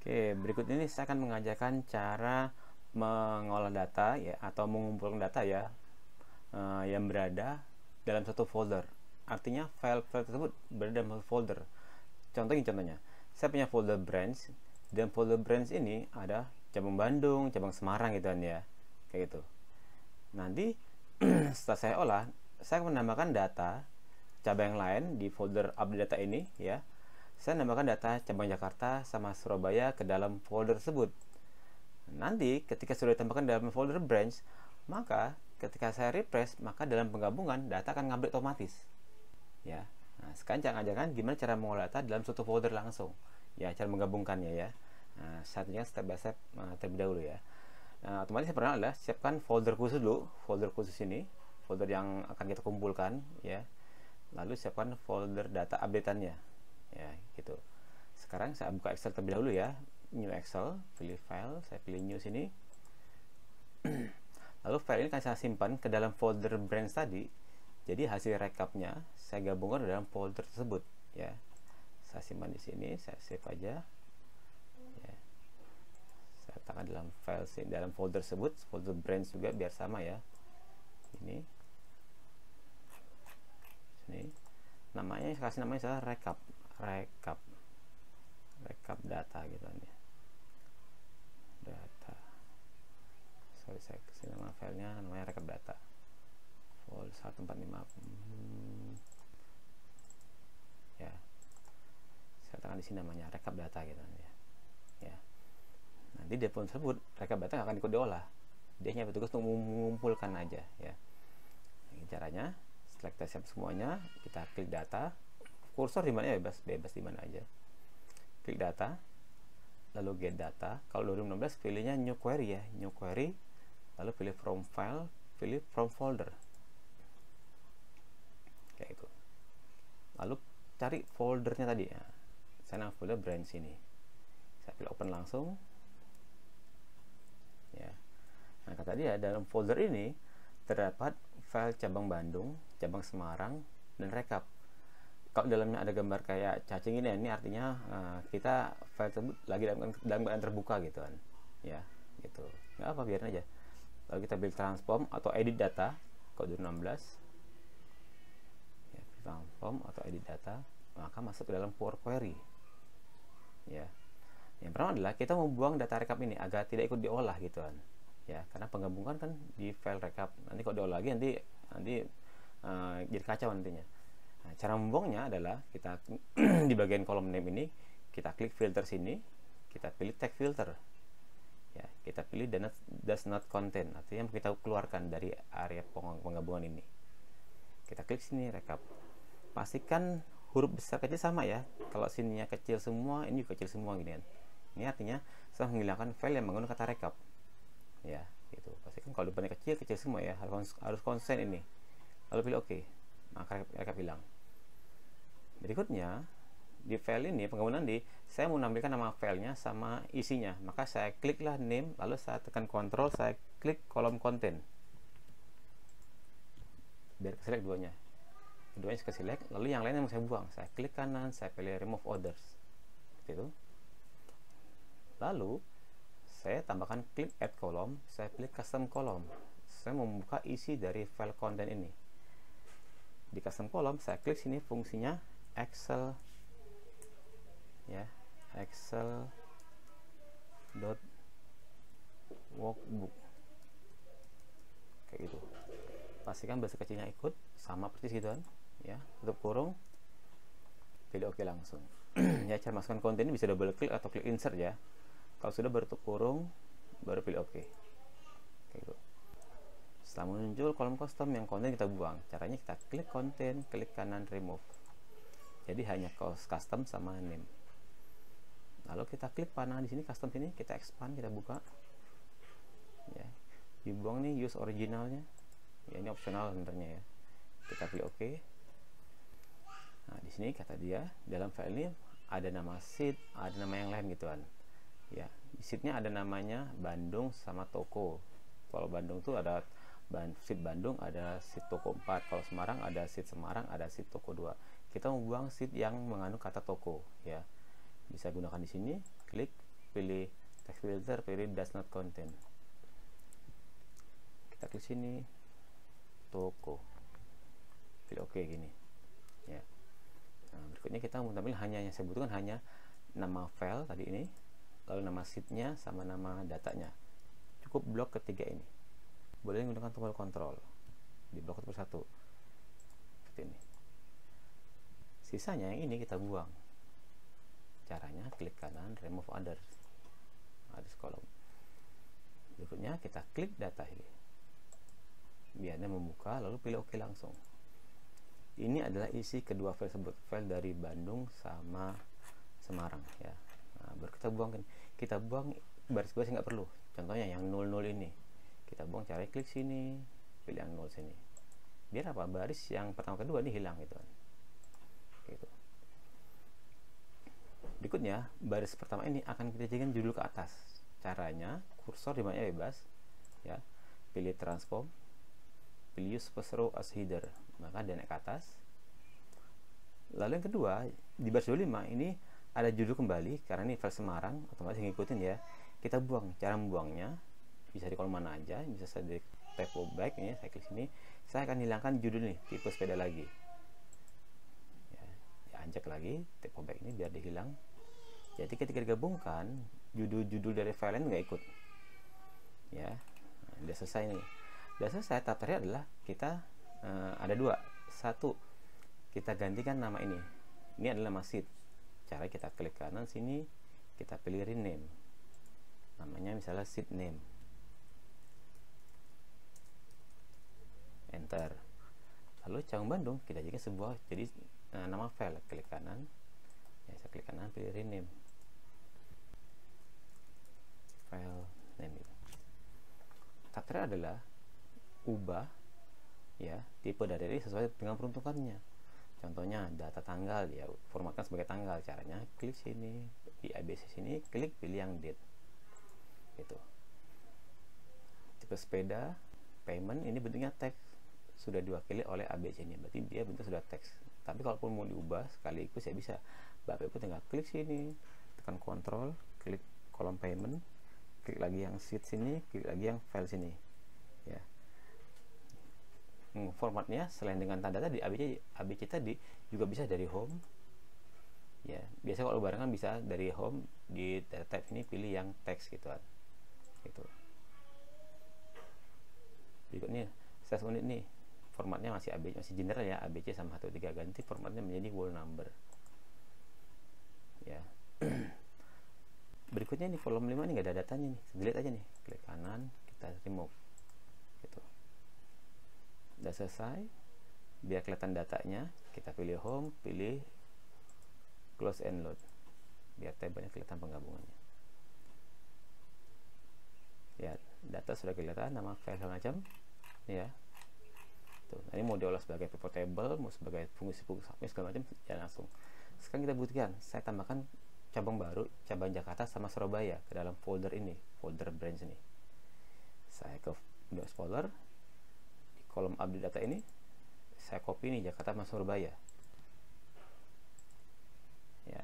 Oke, berikut ini saya akan mengajarkan cara mengolah data ya atau mengumpulkan data ya yang berada dalam satu folder. Artinya file-file tersebut berada dalam satu folder. Contohnya, saya punya folder branch, dan folder branch ini ada cabang Bandung, cabang Semarang gitu kan ya, kayak gitu. Nanti setelah saya olah, saya akan menambahkan data cabang lain di folder update data ini ya. Saya nambahkan data cabang Jakarta sama Surabaya ke dalam folder tersebut. Nanti ketika sudah ditambahkan dalam folder branch, maka ketika saya refresh, maka dalam penggabungan data akan ngupdate otomatis. Ya. Nah, sekarang saya ajarkan gimana cara mengolah data dalam suatu folder langsung. Ya, cara menggabungkannya ya. Nah, satunya step by step terlebih dahulu ya. Nah, otomatis yang pertama adalah siapkan folder khusus dulu, folder khusus ini, folder yang akan kita kumpulkan ya. Lalu siapkan folder data update-annya. Ya, gitu. Sekarang saya buka Excel terlebih dahulu ya. New Excel, pilih file, saya pilih new sini. Lalu file ini akan saya simpan ke dalam folder branch tadi. Jadi hasil rekapnya saya gabungkan dalam folder tersebut ya. Saya simpan di sini, saya save aja. Ya. Saya letakkan dalam file dalam folder tersebut, folder branch juga biar sama ya. Ini. Sini. Namanya saya kasih namanya salah rekap data gitu ya. Data. Sorry, saya kasih nama filenya namanya rekap data. Vol 145. Ya. Saya tekan di sini namanya rekap data gitu ya. Ya. Nanti di folder tersebut rekap data akan ikut diolah. Dia hanya bertugas untuk mengumpulkan aja ya. Ini caranya. Setelah kita siap semuanya, kita klik data. Kursor di mana ya, bebas di mana aja. Klik data, lalu get data. Kalau 2016 pilihnya new query ya, new query. Lalu pilih from file, pilih from folder. Kayak itu. Lalu cari foldernya tadi ya. Saya nama folder branch ini. Saya pilih open langsung. Ya. Nah, kata dia dalam folder ini terdapat file cabang Bandung, cabang Semarang, dan rekap. Kalau dalamnya ada gambar kayak cacing ini artinya kita file tersebut lagi dalam keadaan terbuka gitu kan ya, gitu. Nggak apa, biarin aja. Lalu kita pilih transform atau edit data kode 16 ya, transform atau edit data, maka masuk ke dalam Power Query ya. Yang pertama adalah kita membuang data rekap ini agar tidak ikut diolah gitu kan ya, karena penggabungan kan di file rekap, nanti kalau diolah lagi nanti jadi kacau nantinya. Nah, cara membuangnya adalah kita di bagian kolom name ini kita klik filter sini, kita pilih tag filter ya, kita pilih does not contain, artinya kita keluarkan dari area penggabungan ini. Kita klik sini rekap, pastikan huruf besar kecil sama ya. Kalau sininya kecil semua, ini juga kecil semua gini kan. Ini artinya saya menghilangkan file yang menggunakan kata rekap ya, gitu. Pastikan kalau depannya kecil semua ya, harus konsen ini. Lalu pilih OK, maka rekap hilang. Berikutnya di file ini penggabungan nanti saya mau menampilkan nama filenya sama isinya, maka saya kliklah name, lalu saya tekan Ctrl, saya klik kolom konten biar keselect keduanya saya select, lalu yang lain yang mau saya buang, saya klik kanan, saya pilih remove others seperti itu. Lalu saya tambahkan klik add column, saya pilih custom column, saya membuka isi dari file konten ini. Di custom column saya klik sini fungsinya Excel ya, Excel workbook kayak gitu. Pastikan bahasa kecilnya ikut sama persis gitu kan ya, tutup kurung, pilih OK langsung. Ya, cara masukkan konten ini bisa double klik atau klik insert ya. Kalau sudah baru tutup kurung, baru pilih OK kayak gitu. Setelah muncul kolom custom yang konten kita buang, caranya kita klik konten, klik kanan remove. Jadi hanya custom sama name. Lalu kita klik panah di sini custom sini, kita expand, kita buka. Ya. Dibuang nih use originalnya. Ya, ini opsional sebenarnya ya. Kita pilih OK. Nah, di sini kata dia dalam file ini ada nama sheet, ada nama yang lain gitu kan. Ya, di sheetnya ada namanya Bandung sama toko. Kalau Bandung tuh ada sheet Bandung, ada sheet toko 4. Kalau Semarang ada sheet Semarang, ada sheet toko 2. Kita membuang sheet yang mengandung kata toko ya. Bisa gunakan di sini, klik pilih text filter, pilih does not contain. Kita klik sini, toko, pilih oke gini ya. Nah, berikutnya kita mau tampil hanya yang saya butuhkan hanya nama file tadi ini, lalu nama sheetnya sama nama datanya. Cukup blok ketiga ini. Boleh menggunakan tombol kontrol di blok satu seperti ini. Sisanya yang ini kita buang. Caranya klik kanan, remove others column. Berikutnya kita klik data ini, biarnya membuka, lalu pilih oke langsung. Ini adalah isi kedua file tersebut, file dari Bandung sama Semarang ya. Nah, baru kita buang baris-baris nggak perlu. Contohnya yang 00 ini kita buang, caranya klik sini, pilih yang 0 sini. Biar apa? Baris yang pertama kedua ini hilang gitu. Gitu. Berikutnya baris pertama ini akan kita jadikan judul ke atas. Caranya kursor dimana bebas ya, pilih transform, pilih use first row as header, maka dia naik ke atas. Lalu yang kedua di baris 25 ini ada judul kembali, karena ini file Semarang, otomatis ngikutin ya. Kita buang. Cara membuangnya bisa di kolom mana aja, bisa saya di typo back ini, saya klik sini, saya akan hilangkan judul nih, tipe sepeda lagi ya, dianjak lagi typo back ini biar dihilang. Jadi ketika digabungkan judul-judul dari file ini nggak ikut ya. Nah, udah selesai nih. Udah selesai. Tahap terakhir adalah kita ada dua. Satu, kita gantikan nama ini. Ini adalah nama sheet. Cara kita klik kanan sini, kita pilih rename. Namanya misalnya sheet name. Enter. Lalu Cabang Bandung kita jadikan sebuah jadi nama file. Klik kanan. Ya, saya klik kanan, pilih rename. File name itu. Tahap terakhir adalah ubah ya tipe dari ini sesuai dengan peruntukannya. Contohnya data tanggal ya, formatkan sebagai tanggal. Caranya klik sini di ABC sini, klik pilih yang date. Itu. Tipe sepeda, payment ini bentuknya teks, sudah diwakili oleh ABC ini, berarti dia bentuk sudah teks. Tapi kalaupun mau diubah sekaligus ya bisa. Bapak Ibu tinggal klik sini, tekan kontrol, klik kolom payment, klik lagi yang sheet sini, klik lagi yang file sini ya. Formatnya selain dengan tanda tadi ABC tadi juga bisa dari home ya. Biasa kalau barengan bisa dari home, di data type ini pilih yang teks gituan gitu. Berikutnya sales unit nih, formatnya masih ABC, masih general ya, ABC sama 13, ganti formatnya menjadi whole number ya. Berikutnya nih kolom 5 ini nggak ada datanya nih, delete aja nih, klik kanan, kita remove gitu. Udah selesai. Biar kelihatan datanya, kita pilih home, pilih close and load, biar tabelnya kelihatan penggabungannya ya. Data sudah kelihatan, nama file macam ya. Tuh, ini mau diolah sebagai pivot table, mau sebagai fungsi-fungsi segala macam ya langsung. Sekarang kita butuhkan, saya tambahkan cabang baru, cabang Jakarta sama Surabaya ke dalam folder ini, folder branch ini. Saya ke Windows Explorer, di kolom update data ini saya copy nih Jakarta sama Surabaya ya.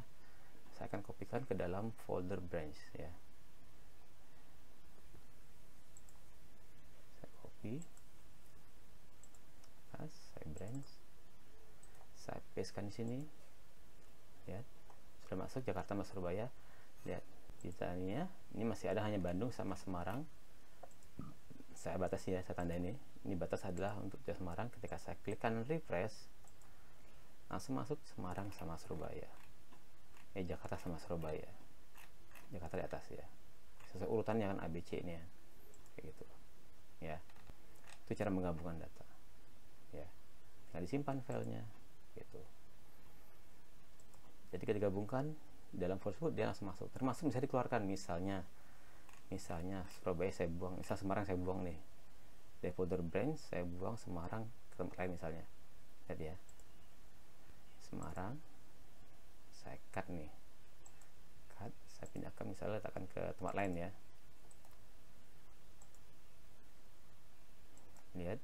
Saya akan kopikan ke dalam folder branch ya. Saya copy, saya branch, saya pastekan di sini ya. Sudah masuk Jakarta sama Surabaya. Lihat ditanya, ini masih ada hanya Bandung sama Semarang. Saya batasi ya, saya tanda ini batas adalah untuk Semarang. Ketika saya klik kanan refresh, langsung masuk Semarang sama Surabaya Jakarta sama Surabaya, Jakarta di atas ya, sesuai urutannya kan ABC ini ya, kayak gitu ya. Itu cara menggabungkan data ya. Nah, disimpan filenya gitu. Jadi ketika digabungkan dalam folder tersebut dia langsung masuk, termasuk bisa dikeluarkan. Misalnya Surabaya saya buang, misal Semarang saya buang nih, dari folder branch saya buang Semarang ke tempat lain misalnya. Lihat ya, Semarang saya cut nih, saya pindahkan misalnya, letakkan ke tempat lain ya. Lihat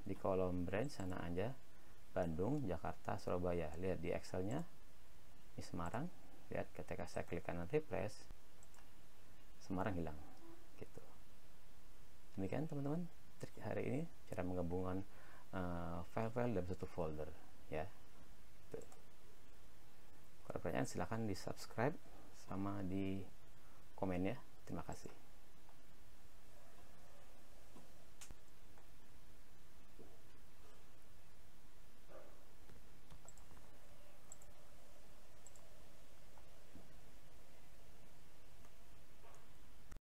di kolom branch sana aja Bandung, Jakarta, Surabaya. Lihat di Excelnya ini Semarang. Lihat ketika saya klik kanan refresh, Semarang hilang gitu. Demikian teman-teman trik hari ini, cara menggabungkan file-file dalam satu folder ya. Tuh. Kalau pertanyaan silahkan di subscribe sama di komen ya. Terima kasih.